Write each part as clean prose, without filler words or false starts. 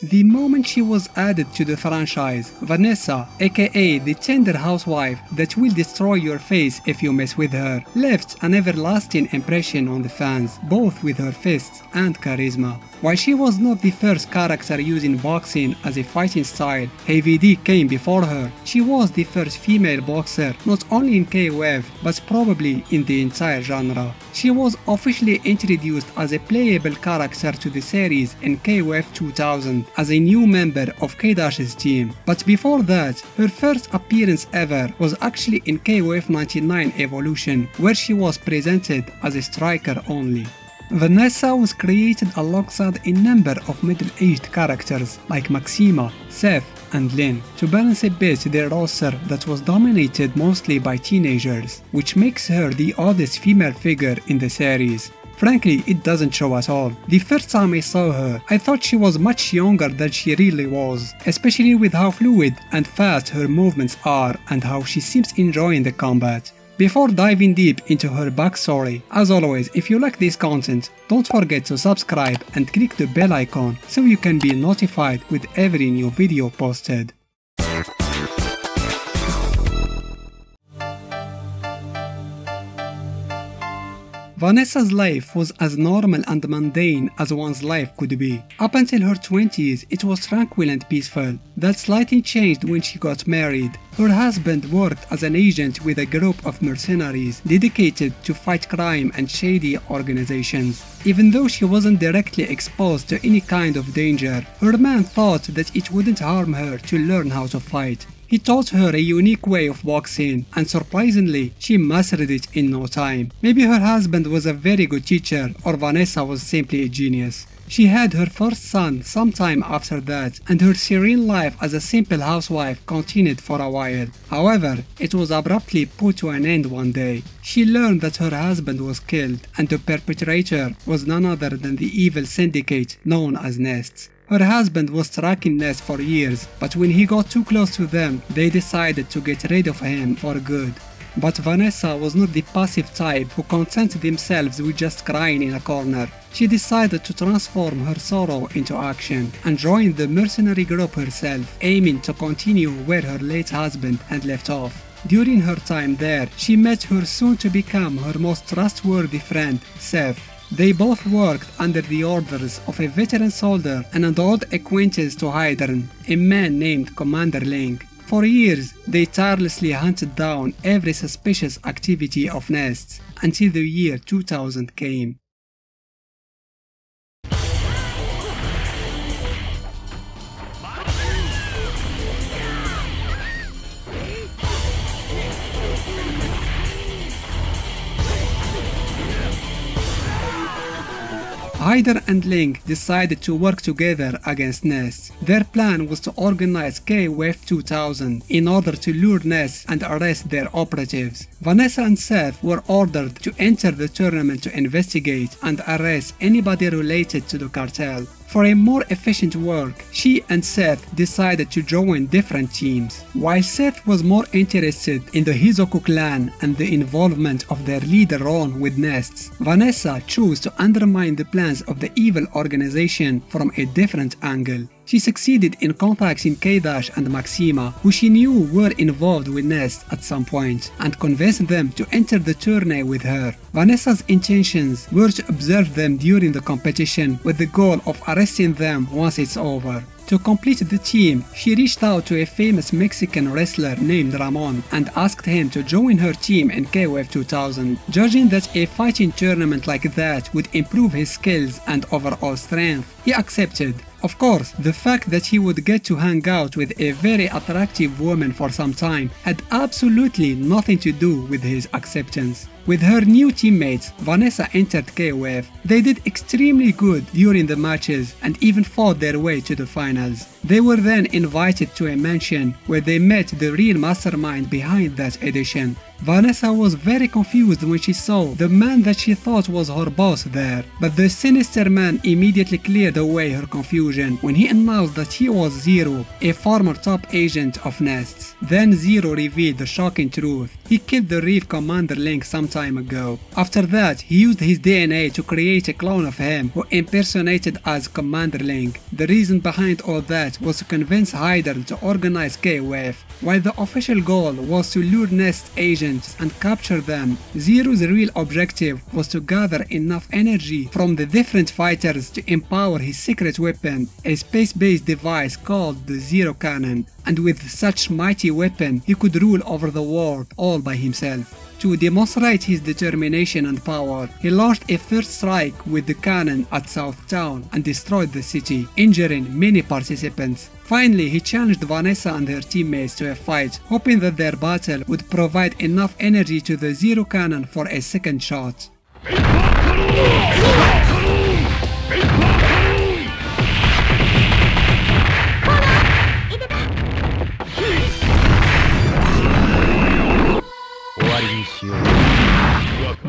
The moment she was added to the franchise, Vanessa, aka the tender housewife that will destroy your face if you mess with her, left an everlasting impression on the fans, both with her fists and charisma. While she was not the first character using boxing as a fighting style, Heavy D came before her. She was the first female boxer not only in KOF but probably in the entire genre. She was officially introduced as a playable character to the series in KOF 2000 as a new member of K-Dash's team. But before that, her first appearance ever was actually in KOF 99 Evolution, where she was presented as a striker only. Vanessa was created alongside a number of middle-aged characters like Maxima, Seth and Lin to balance a bit their roster that was dominated mostly by teenagers, which makes her the oddest female figure in the series. Frankly, it doesn't show at all. The first time I saw her, I thought she was much younger than she really was, especially with how fluid and fast her movements are and how she seems enjoying the combat. Before diving deep into her backstory, as always, if you like this content, don't forget to subscribe and click the bell icon so you can be notified with every new video posted. Vanessa's life was as normal and mundane as one's life could be. Up until her 20s, it was tranquil and peaceful. That slightly changed when she got married. Her husband worked as an agent with a group of mercenaries dedicated to fight crime and shady organizations. Even though she wasn't directly exposed to any kind of danger, her man thought that it wouldn't harm her to learn how to fight. He taught her a unique way of boxing, and surprisingly, she mastered it in no time. Maybe her husband was a very good teacher, or Vanessa was simply a genius. She had her first son sometime after that, and her serene life as a simple housewife continued for a while. However, it was abruptly put to an end one day. She learned that her husband was killed, and the perpetrator was none other than the evil syndicate known as Nests. Her husband was tracking Nest for years, but when he got too close to them, they decided to get rid of him for good. But Vanessa was not the passive type who content themselves with just crying in a corner. She decided to transform her sorrow into action and join the mercenary group herself, aiming to continue where her late husband had left off. During her time there, she met her soon-to-become her most trustworthy friend, Seth. They both worked under the orders of a veteran soldier and an old acquaintance to Hydern, a man named Commander Ling. For years, they tirelessly hunted down every suspicious activity of Nests until the year 2000 came. Hyder and Ling decided to work together against Nest. Their plan was to organize KOF 2000 in order to lure Nest and arrest their operatives. Vanessa and Seth were ordered to enter the tournament to investigate and arrest anybody related to the cartel. For a more efficient work, she and Seth decided to join different teams. While Seth was more interested in the Hizoku clan and the involvement of their leader Ron with Nests, Vanessa chose to undermine the plans of the evil organization from a different angle. She succeeded in contacting K-Dash and Maxima, who she knew were involved with Nest at some point, and convinced them to enter the tourney with her. Vanessa's intentions were to observe them during the competition with the goal of arresting them once it's over. To complete the team, she reached out to a famous Mexican wrestler named Ramon and asked him to join her team in KOF 2000, judging that a fighting tournament like that would improve his skills and overall strength. He accepted. Of course, the fact that he would get to hang out with a very attractive woman for some time had absolutely nothing to do with his acceptance. With her new teammates, Vanessa entered KOF. They did extremely good during the matches and even fought their way to the finals. They were then invited to a mansion where they met the real mastermind behind that edition. Vanessa was very confused when she saw the man that she thought was her boss there, but the sinister man immediately cleared away her confusion when he announced that he was Zero, a former top agent of Nests. Then Zero revealed the shocking truth. He killed the real Commander Ling sometime time ago. After that, he used his DNA to create a clone of him who impersonated as Commander Ling. The reason behind all that was to convince Hyder to organize KOF. While the official goal was to lure Nest agents and capture them, Zero's real objective was to gather enough energy from the different fighters to empower his secret weapon, a space-based device called the Zero Cannon, and with such mighty weapon he could rule over the world all by himself. To demonstrate his determination and power, he launched a first strike with the cannon at South Town and destroyed the city, injuring many participants. Finally, he challenged Vanessa and her teammates to a fight, hoping that their battle would provide enough energy to the Zero Cannon for a second shot.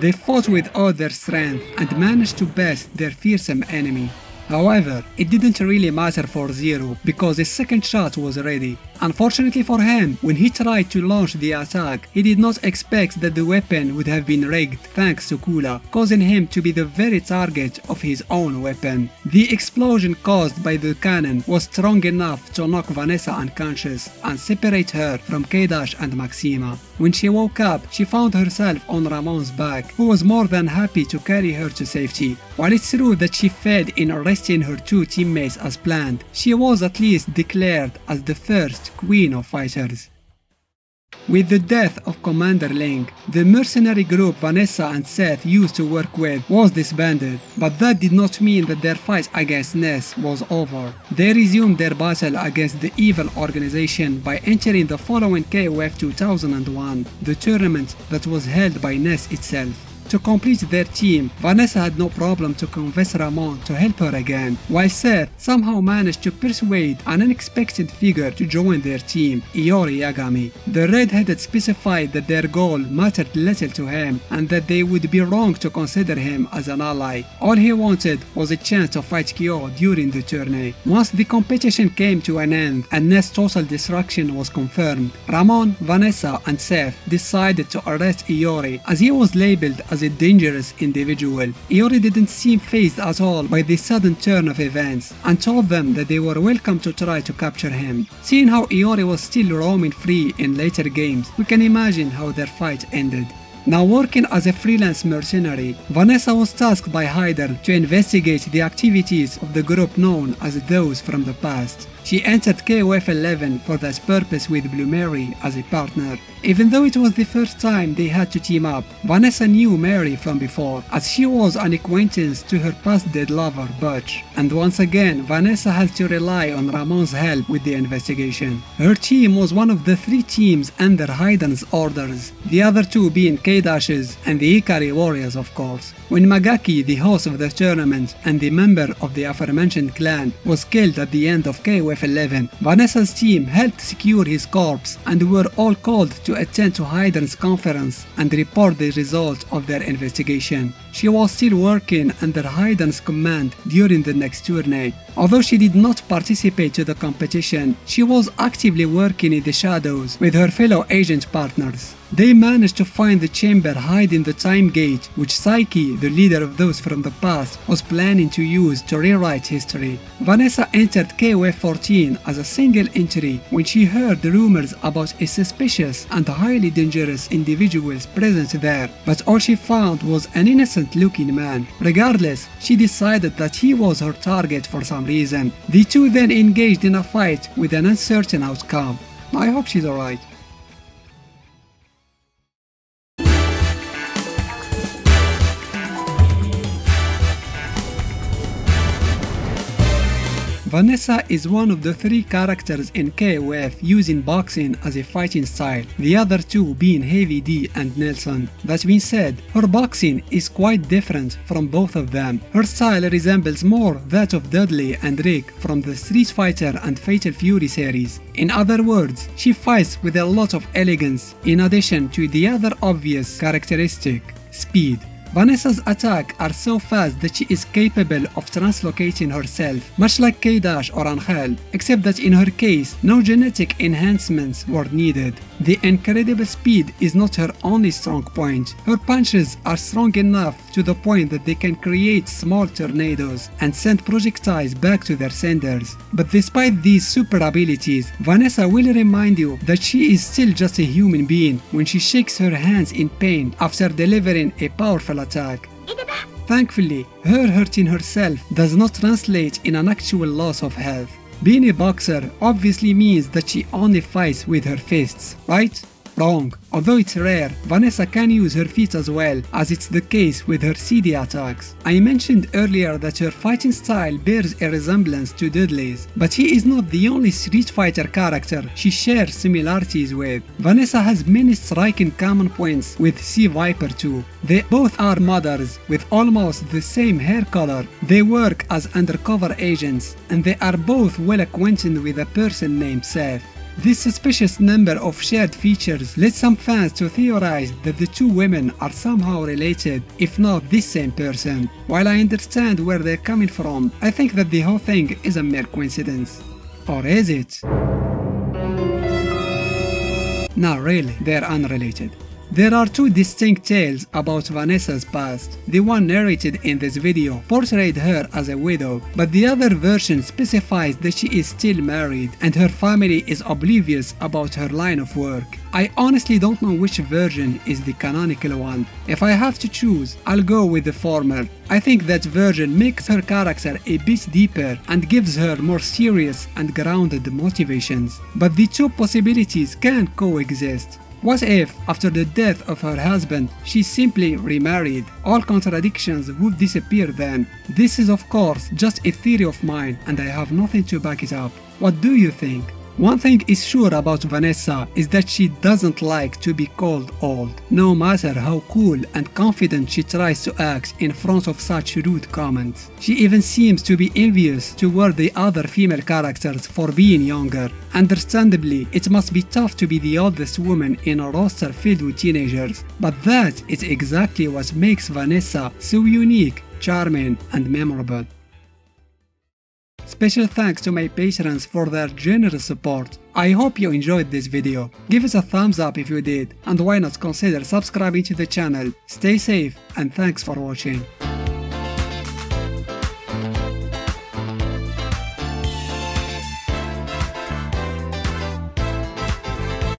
They fought with all their strength and managed to best their fearsome enemy. However, it didn't really matter for Zero because his second shot was ready. Unfortunately for him, when he tried to launch the attack, he did not expect that the weapon would have been rigged thanks to Kula, causing him to be the very target of his own weapon. The explosion caused by the cannon was strong enough to knock Vanessa unconscious and separate her from K- and Maxima. When she woke up, she found herself on Ramon's back, who was more than happy to carry her to safety. While it's true that she failed in arresting her two teammates as planned, she was at least declared as the first Queen of Fighters. With the death of Commander Ling, the mercenary group Vanessa and Seth used to work with was disbanded, but that did not mean that their fight against Ness was over. They resumed their battle against the evil organization by entering the following KOF 2001, the tournament that was held by Ness itself. To complete their team, Vanessa had no problem to convince Ramon to help her again, while Seth somehow managed to persuade an unexpected figure to join their team, ShoryuGame. The red-headed specified that their goal mattered little to him and that they would be wrong to consider him as an ally. All he wanted was a chance to fight Kyo during the tourney. Once the competition came to an end and Ness' total destruction was confirmed, Ramon, Vanessa and Seth decided to arrest Iori as he was labeled as a dangerous individual. Iori didn't seem fazed at all by the sudden turn of events and told them that they were welcome to try to capture him. Seeing how Iori was still roaming free in later games, we can imagine how their fight ended. Now working as a freelance mercenary, Vanessa was tasked by Hyder to investigate the activities of the group known as those from the past. She entered KOF 11 for that purpose with Blue Mary as a partner. Even though it was the first time they had to team up, Vanessa knew Mary from before, as she was an acquaintance to her past dead lover Butch. And once again, Vanessa had to rely on Ramon's help with the investigation. Her team was one of the three teams under Hyder's orders, the other two being K-Dash's and the Ikari Warriors of course. When Magaki, the host of the tournament and the member of the aforementioned clan, was killed at the end of KOF 11, Vanessa's team helped secure his corpse and were all called to attend to Hyder's conference and report the results of their investigation. She was still working under Hyder's command during the next tourney. Although she did not participate to the competition, she was actively working in the shadows with her fellow agent partners. They managed to find the chamber hiding the time gate which Psyche, the leader of those from the past, was planning to use to rewrite history. Vanessa entered KOF 14 as a single entry when she heard the rumors about a suspicious and highly dangerous individuals present there, but all she found was an innocent-looking man. Regardless, she decided that he was her target for some reason. The two then engaged in a fight with an uncertain outcome. I hope she's alright. Vanessa is one of the three characters in KOF using boxing as a fighting style, the other two being Heavy D and Nelson. That being said, her boxing is quite different from both of them. Her style resembles more that of Dudley and Rick from the Street Fighter and Fatal Fury series. In other words, she fights with a lot of elegance, in addition to the other obvious characteristic, speed. Vanessa's attacks are so fast that she is capable of translocating herself, much like K-Dash or Angel, except that in her case, no genetic enhancements were needed. The incredible speed is not her only strong point. Her punches are strong enough to the point that they can create small tornadoes and send projectiles back to their senders. But despite these super abilities, Vanessa will remind you that she is still just a human being when she shakes her hands in pain after delivering a powerful attack. Thankfully, her hurting herself does not translate in an actual loss of health. Being a boxer obviously means that she only fights with her fists, right? Wrong. Although it's rare, Vanessa can use her feet as well, as it's the case with her CD attacks. I mentioned earlier that her fighting style bears a resemblance to Dudley's, but he is not the only Street Fighter character she shares similarities with. Vanessa has many striking common points with c.viper too. They both are mothers with almost the same hair color. They work as undercover agents, and they are both well acquainted with a person named Seth. This suspicious number of shared features led some fans to theorize that the two women are somehow related, if not the same person. While I understand where they're coming from, I think that the whole thing is a mere coincidence. Or is it? No, really, they're unrelated. There are two distinct tales about Vanessa's past. The one narrated in this video portrayed her as a widow, but the other version specifies that she is still married and her family is oblivious about her line of work. I honestly don't know which version is the canonical one. If I have to choose, I'll go with the former. I think that version makes her character a bit deeper and gives her more serious and grounded motivations. But the two possibilities can coexist. What if, after the death of her husband, she simply remarried? All contradictions would disappear then. This is of course just a theory of mine and I have nothing to back it up. What do you think? One thing is sure about Vanessa is that she doesn't like to be called old, no matter how cool and confident she tries to act in front of such rude comments. She even seems to be envious toward the other female characters for being younger. Understandably, it must be tough to be the oldest woman in a roster filled with teenagers, but that is exactly what makes Vanessa so unique, charming, and memorable. Special thanks to my patrons for their generous support. I hope you enjoyed this video. Give us a thumbs up if you did, and why not consider subscribing to the channel. Stay safe and thanks for watching.